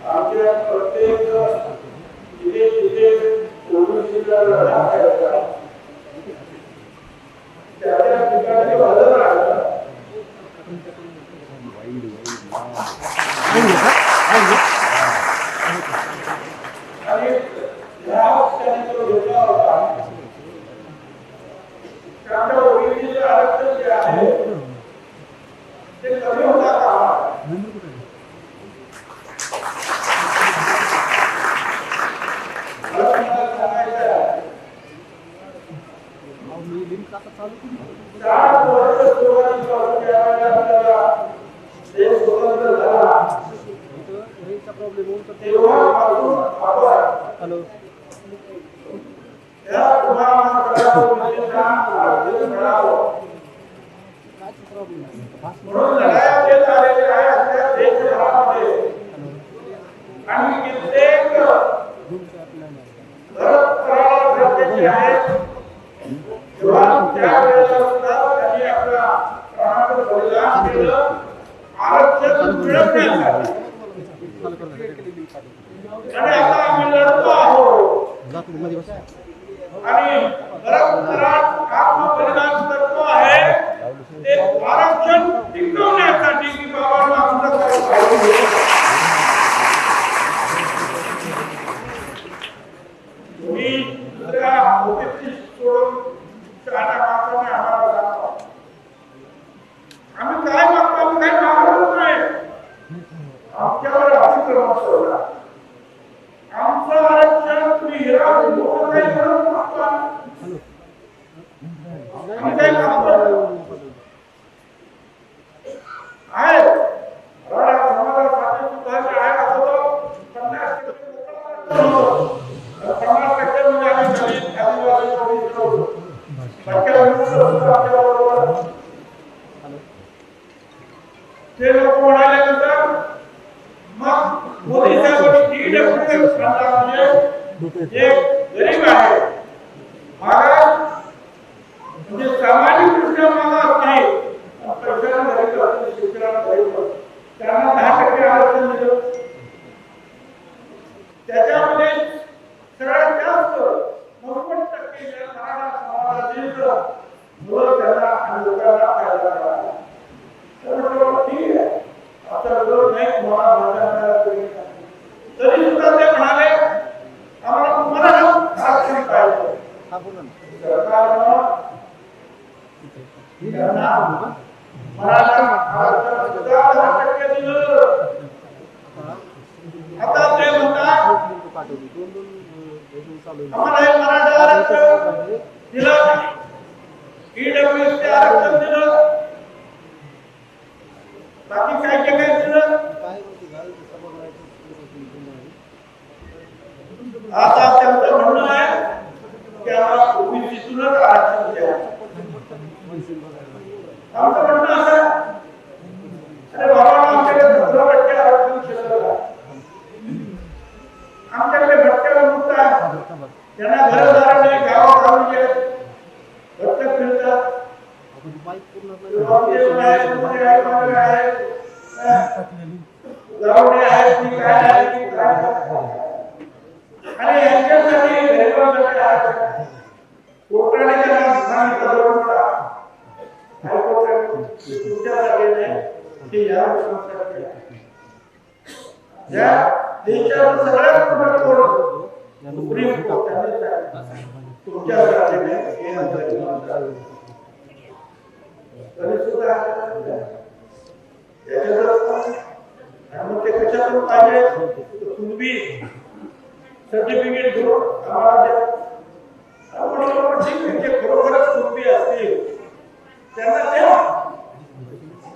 आमच्या प्रत्येक जिथे जिथे ओबीसीला लढा करायचा त्या ठिकाणी हजर राहायचा आणि या पक्षाने जो घेतला होता त्यामुळे ओबीसीचे आरक्षण जे आहे ते कमी होता कामा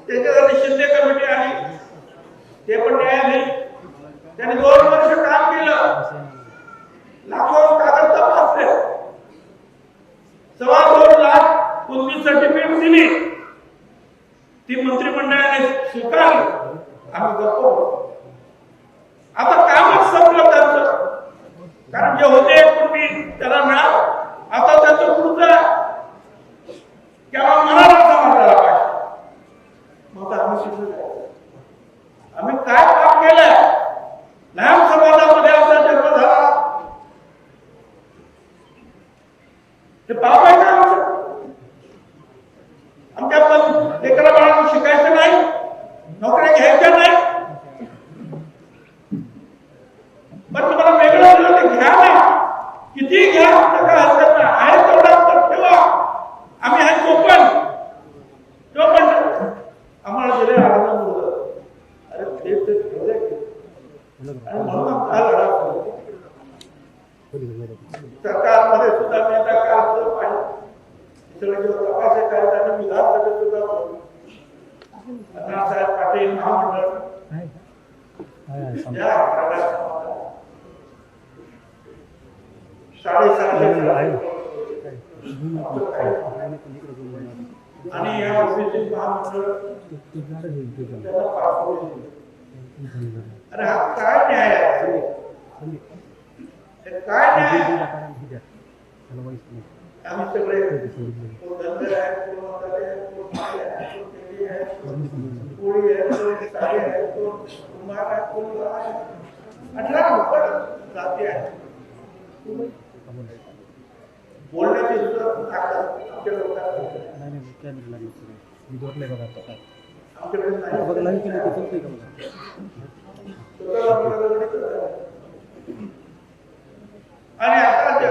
त्याच्यासाठी शिंदे कमिटी आली, ते पण न्याय नाही. त्यांनी 2 वर्ष काम केलं, लाखो कागद तपासले, 2.25 लाख कोणती सर्टिफिकेट दिली, ती मंत्रिमंडळाने स्वीकारली. आम्ही गप्प. आता कामच संपलं त्यांचं, कारण जे होते पूर्वी त्याला मिळालं. आता त्याचं पुढचं केव्हा मनाला समाजाला पाहिजे. मग आम्ही काय काम केलंय? लहान समाजामध्ये आपला जन्म झाला, ते पाप आहे का आमच्या? पण लेकरा बाळांना शिकायचं नाही, नोकऱ्या घ्यायच्या नाही. पण तुम्हाला वेगळं दिलं ते घ्या ना, किती घ्या, काय हरकत नाही. आहे तेवढा तर ठेवा. आम्ही आहे तो पण आम्हाला दिले आनंद होतं. अरे ते आणि म्हणून काय लढा सरकारमध्ये सुद्धा नेता काय असलं पाहिजे. तपास काय विधानसभेत सुद्धा अण्णासाहेब पाटील महामंडळ आणि या ओबीसी महामंडळ अरे हा काय न्याय आहे? काय न्याय? आम्ही सगळे कोळी आहे, साडी आहे, कुमार आहे, 18 जाती आहेत. बोलण्याची आमच्या लोकांना आणि आता जे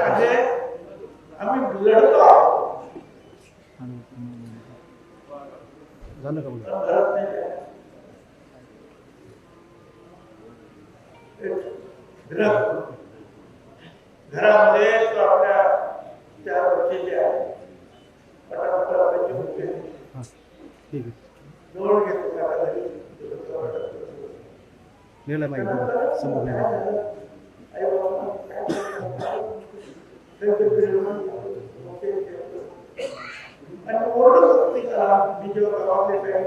आम्ही लढतो झालं का घरामध्ये तो आपल्या 4 वर्षाचे आहे, पटापटाचे होते, ठीक आहे, जोड घेतो नेला माहिती समोर नाही आणि ओरडत होती का बीजेवर गावातले काही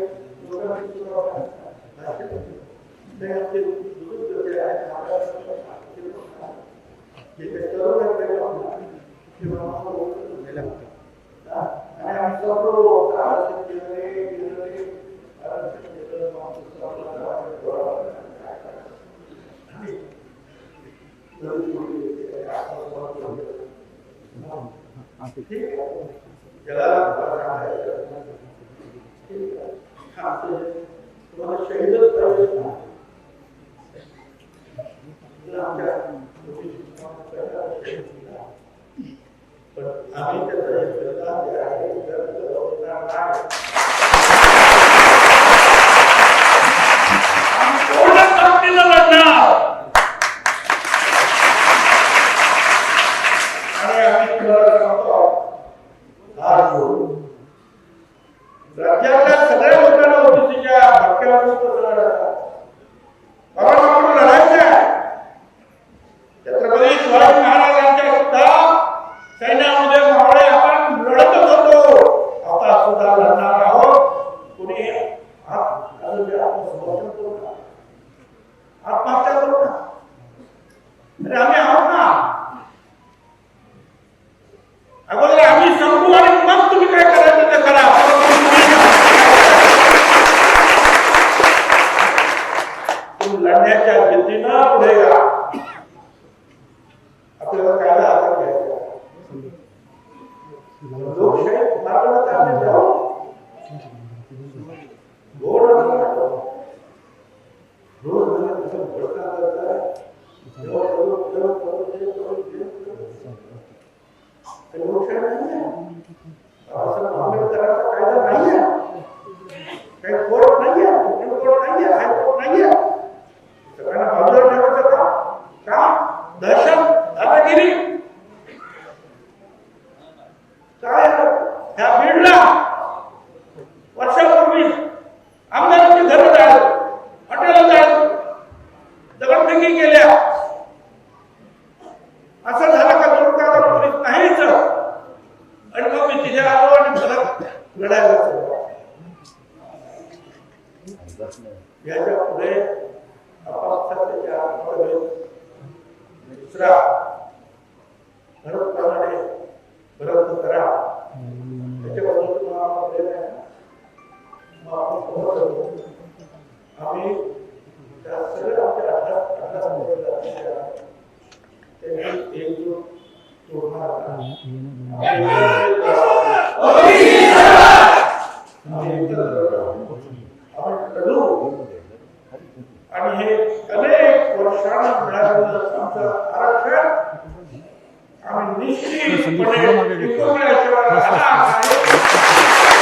राज्यातल्या सगळ्या लोकांना ओबीसीच्या भटक्यावर लढायचं आहे. छत्रपती शिवाजी महाराजांच्या सुद्धा सैन्यामध्ये मावळे आपण लढतच होतो, आता सुद्धा लढणार आहोत. कुणी आत्महत्या करू ना, अरे आम्ही आहोत ना. अगोदर आम्ही संपू आणि मग तुम्ही काय करायचं ते करा. लढण्याच्या जिद्दीनं पुढे जा. आपल्याला कायदा हातात घ्यायचा. लोकशाही मार्गाने आम्ही जाऊ. याच्या पुढे अपक्षाच्या दुसरा भरतप्रमाणे भरत करा त्याच्याबद्दल तुम्हाला आम्ही त्या सगळ्या आमच्या एकजूट तोडणार आणि हे अनेक वर्षांना मिळालेलं आमचं आरक्षण आम्ही निश्चितपणे टिकवण्याशिवाय राहणार नाही.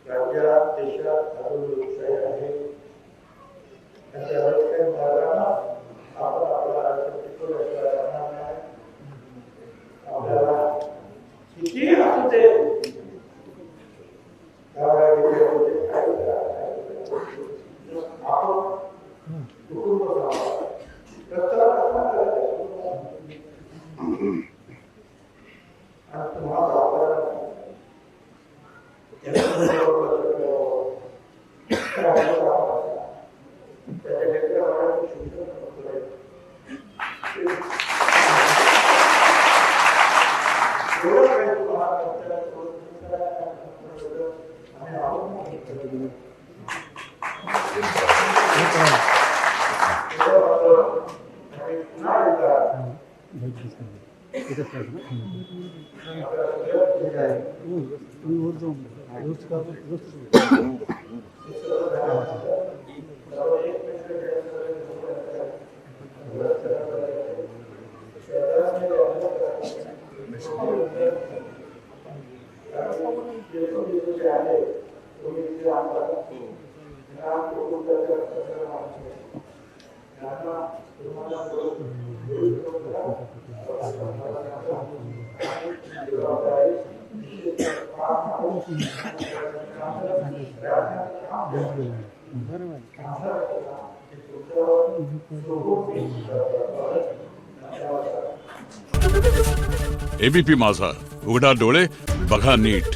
राज्यात देशात अजून लोकशाही आहे त्याच्या रस्त्याने मार्गाने आपण आपलं आरक्षण टिकवल्याशिवाय राहणार नाही. आपल्याला किती असू दे आपण कुटुंब आणि तुम्हाला एबीपी माझा, उघडा डोळे बघा नीट.